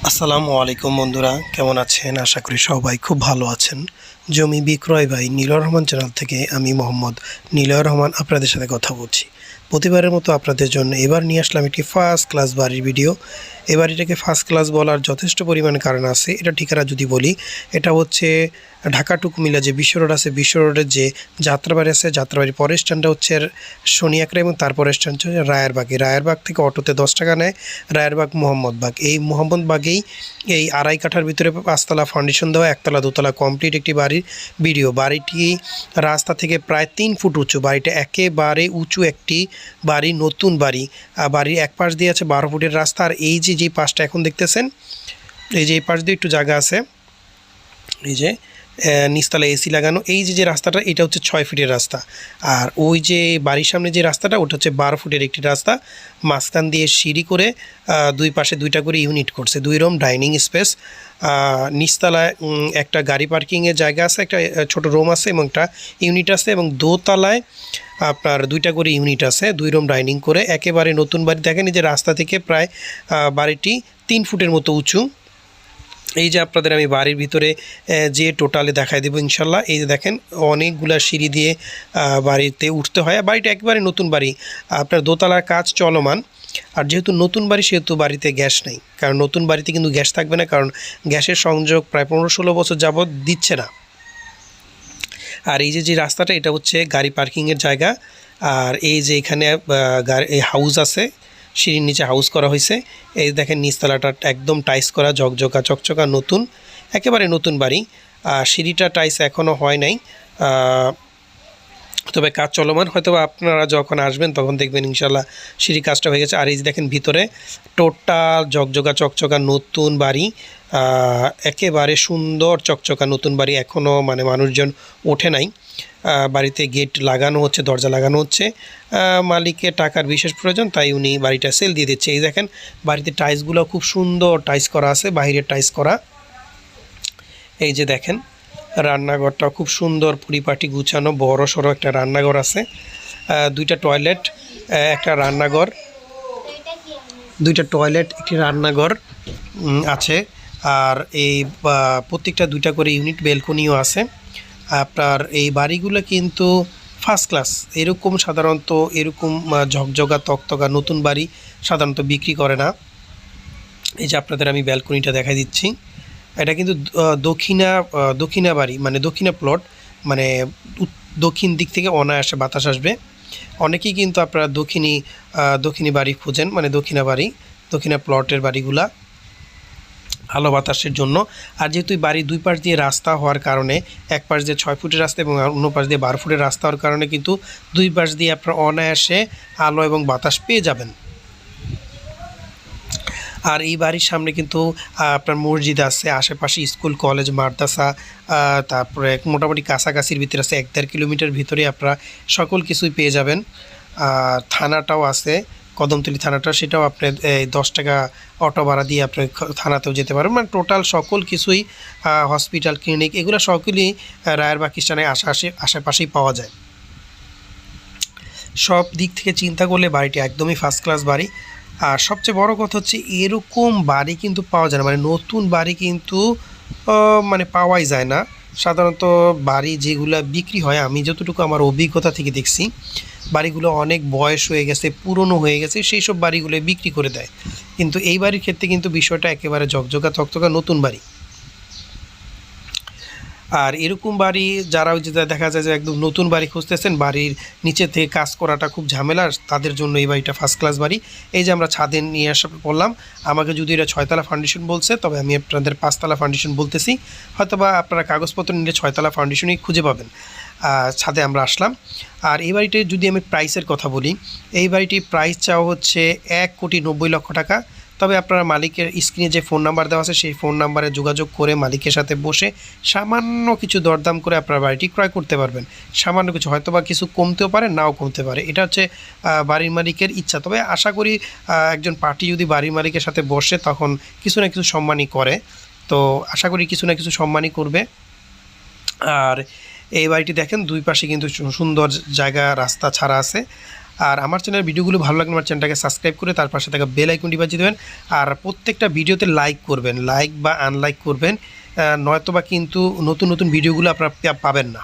আসসালামু আলাইকুম বন্ধুরা, কেমন আছেন? আশা করি সবাই খুব ভালো আছেন। জমি বিক্রয় বাই নীলয় রহমান চ্যানেল থেকে আমি মোহাম্মদ নীলয় রহমান আপনাদের সাথে কথা বলছি। প্রতিবারের মতো আপনাদের জন্য এবার নিয়ে আসলাম একটি ফার্স্ট ক্লাস বাড়ির ভিডিও। এই বাড়িটাকে ফার্স্ট ক্লাস বলার যথেষ্ট পরিমাণে কারণ আছে। এটা ঠিকানা যদি বলি, এটা হচ্ছে ঢাকা টু কুমিল্লা যে বিশ্ব রোড আছে, বিশ্ব রোডের যে যাত্রাবাড়ি আছে, যাত্রাবাড়ির পরের স্ট্যান্ডটা হচ্ছে শনিয়াকড়া এবং তারপরের স্ট্যান্ড হচ্ছে রায়েরবাগ। এই রায়েরবাগ থেকে অটোতে 10 টাকা নেয় রায়েরবাগ মোহাম্মদবাগ। এই মোহাম্মদবাগেই এই আড়াই কাঠার ভিতরে 5 তলা ফাউন্ডেশন দেওয়া, 1তলা 2তলা কমপ্লিট একটি বাড়ির ভিডিও। বাড়িটি রাস্তা থেকে প্রায় 3 ফুট উঁচু। বাড়িটা একেবারে উঁচু একটি বাড়ি, নতুন বাড়ি। বাড়ির এক পাশ দিয়ে আছে 12 ফুটের রাস্তা। আর এই যে পাশটা এখন দেখতেছেন, এই যে এই পাশ দিয়ে একটু জায়গা আছে, এই যে নিচতলা এসি লাগানো। এই যে রাস্তাটা, এটা হচ্ছে 6 ফিটের রাস্তা। আর ওই যে বাড়ির সামনে যে রাস্তাটা, ওটা হচ্ছে 12 ফুটের একটি রাস্তা। মাঝখান দিয়ে সিঁড়ি করে দুই পাশে 2টা করে ইউনিট করছে, 2 রুম ডাইনিং স্পেস। নিচতলায় একটা গাড়ি পার্কিংয়ের জায়গা আছে, একটা ছোট রুম আছে এবং একটা ইউনিট আছে, এবং দোতলায় আপনার 2টা করে ইউনিট আছে, 2 রুম ডাইনিং করে। একেবারে নতুন বাড়ি। দেখেন এই যে রাস্তা থেকে প্রায় বাড়িটি 3 ফুটের মতো উঁচু। এই যে আপনাদের আমি বাড়ির ভিতরে যে টোটালে দেখাই দেবো ইনশাল্লাহ। এই যে দেখেন অনেকগুলা সিঁড়ি দিয়ে বাড়িতে উঠতে হয়। বাড়িটা একেবারে নতুন বাড়ি, আপনার দোতলার কাজ চলমান। আর যেহেতু নতুন বাড়ি সেহেতু বাড়িতে গ্যাস নেই, কারণ নতুন বাড়িতে কিন্তু গ্যাস থাকবে না, কারণ গ্যাসের সংযোগ প্রায় 15-16 বছর যাবৎ দিচ্ছে না। আর এই যে রাস্তাটা, এটা হচ্ছে গাড়ি পার্কিংয়ের জায়গা। আর এই যে এখানে এই হাউস আছে, সিঁড়ির নিচে হাউস করা হয়েছে। এই দেখেন নিচতলাটা একদম টাইস করা, চকচকা নতুন, একেবারে নতুন বাড়ি। সিঁড়িটা টাইস এখনও হয় নাই, তবে কাজ চলমান। হয়তো আপনারা যখন আসবেন তখন দেখবেন ইনশাল্লাহ সিঁড়ি কাজটা হয়ে গেছে। আর এই যে দেখেন ভিতরে টোটাল চকচকা নতুন বাড়ি, একেবারে সুন্দর চকচকা নতুন বাড়ি। এখনও মানে মানুষজন ওঠে নাই। বাড়িতে গেট লাগানো হচ্ছে, দরজা লাগানো হচ্ছে। মালিকের টাকার বিশেষ প্রয়োজন, তাই উনি বাড়িটা সেল দিয়ে দিচ্ছে। এই দেখেন বাড়িতে টাইলসগুলো খুব সুন্দর টাইলস করা আছে, বাইরের টাইলস করা। এই যে দেখেন রান্নাঘরটা খুব সুন্দর পরিপাটি গুছানো, বড় সড়ো একটা রান্নাঘর আছে। 2টা টয়লেট, একটা রান্নাঘর, 2টা টয়লেট, একটি রান্নাঘর আছে। আর এই প্রত্যেকটা 2টা করে ইউনিট, বেলকনিও আছে। আপনার এই বাড়িগুলো কিন্তু ফার্স্ট ক্লাস। এরকম সাধারণত এরকম ঝকঝকা তকতকা নতুন বাড়ি সাধারণত বিক্রি করে না। এই যে আপনাদের আমি ব্যালকনিটা দেখাই দিচ্ছি। এটা কিন্তু দক্ষিণা বাড়ি, মানে দক্ষিণা প্লট, মানে দক্ষিণ দিক থেকে অনায়াসে বাতাস আসবে। অনেকেই কিন্তু আপনারা দক্ষিণী বাড়ি খুঁজেন, মানে দক্ষিণা প্লটের বাড়িগুলা ভালো বাতাসের জন্য। আর যেহেতু বাড়ির 2 পাশ দিয়ে রাস্তা হওয়ার কারণে, এক পাশ দিয়ে 6 ফুটের রাস্তা এবং অন্য পাশ দিয়ে 12 ফুটের রাস্তা হওয়ার কারণে কিন্তু 2 পাশ দিয়ে আপনারা অনায়াসে আলো এবং বাতাস পেয়ে যাবেন। আর এই বাড়ির সামনে কিন্তু আপনার মসজিদ আছে, আশেপাশে স্কুল কলেজ মাদ্রাসা, তারপরে মোটামুটি কাছাকাছির ভিতরে আছে, 1-1.5 কিলোমিটার ভিতরে আপনারা সকল কিছুই পেয়ে যাবেন। থানাটাও আছে, কদমতলী থানাটা, সেটাও আপনি 10 টাকা অটো ভাড়া দিয়ে আপনি থানাতেও যেতে পারেন। মানে টোটাল সকল কিছুই, হসপিটাল ক্লিনিক এগুলো সকলই রায়েরবাগ স্টেশনে আশেপাশেই পাওয়া যায়। সব দিক থেকে চিন্তা করলে বাড়িটি একদমই ফার্স্ট ক্লাস বাড়ি। আর সবচেয়ে বড় কথা হচ্ছে এরকম বাড়ি কিন্তু পাওয়া যায় না, মানে নতুন বাড়ি কিন্তু মানে পাওয়াই যায় না। সাধারণত বাড়ি যেগুলো বিক্রি হয়, আমি যতটুকু আমার অভিজ্ঞতা থেকে দেখছি, বাড়িগুলো অনেক বয়স হয়ে গেছে, পুরনো হয়ে গেছে, সেই সব বাড়িগুলো বিক্রি করে দেয়। কিন্তু এই বাড়ির ক্ষেত্রে কিন্তু বিষয়টা একেবারে ঝকঝকা তকতকা নতুন বাড়ি। আর এরকম বাড়ি যারা দেখা যায় যে একদম নতুন বাড়ি খুঁজতেছেন, বাড়ির নিচে থেকে কাজ করাটা খুব ঝামেলার, তাদের জন্য এই বাড়িটা ফার্স্ট ক্লাস বাড়ি। এই যে আমরা ছাদে নিয়ে আসা বললাম, আমাকে যদি এটা 6তলা ফাউন্ডেশন বলছে, তবে আমি আপনাদের 5তলা ফাউন্ডেশন বলতেছি। হয়তোবা আপনারা কাগজপত্র নিলে 6তলা ফাউন্ডেশনই খুঁজে পাবেন। ছাদে আমরা আসলাম। আর এই বাড়িটি যদি আমি প্রাইসের কথা বলি, এই বাড়িটির প্রাইস চাওয়া হচ্ছে 1,90,00,000 টাকা। তবে আপনারা মালিকের স্ক্রিনে যে ফোন নাম্বার দেওয়া আছে, সেই ফোন নাম্বারে যোগাযোগ করে মালিকের সাথে বসে সামান্য কিছু দরদাম করে আপনার বাড়িটি ক্রয় করতে পারবেন। সামান্য কিছু, হয়তো বা কিছু কমতেও পারে, নাও কমতে পারে, এটা হচ্ছে বাড়ির মালিকের ইচ্ছা। তবে আশা করি একজন পার্টি যদি বাড়ির মালিকের সাথে বসে, তখন কিছু না কিছু সম্মানই করে, তো আশা করি কিছু না কিছু সম্মানই করবে। আর এই বাড়িটি দেখেন 2 পাশে কিন্তু সুন্দর জায়গা, রাস্তা ছাড়া আছে। আর আমার চ্যানেলের ভিডিওগুলো ভালো লাগলে আমার চ্যানেলটাকে সাবস্ক্রাইব করে তার পাশে থাকা বেল আইকনটি বাজিয়ে দেবেন। আর প্রত্যেকটা ভিডিওতে লাইক করবেন, লাইক বা আনলাইক করবেন, নয়তো বা কিন্তু নতুন নতুন ভিডিওগুলো আপনারা পাবেন না।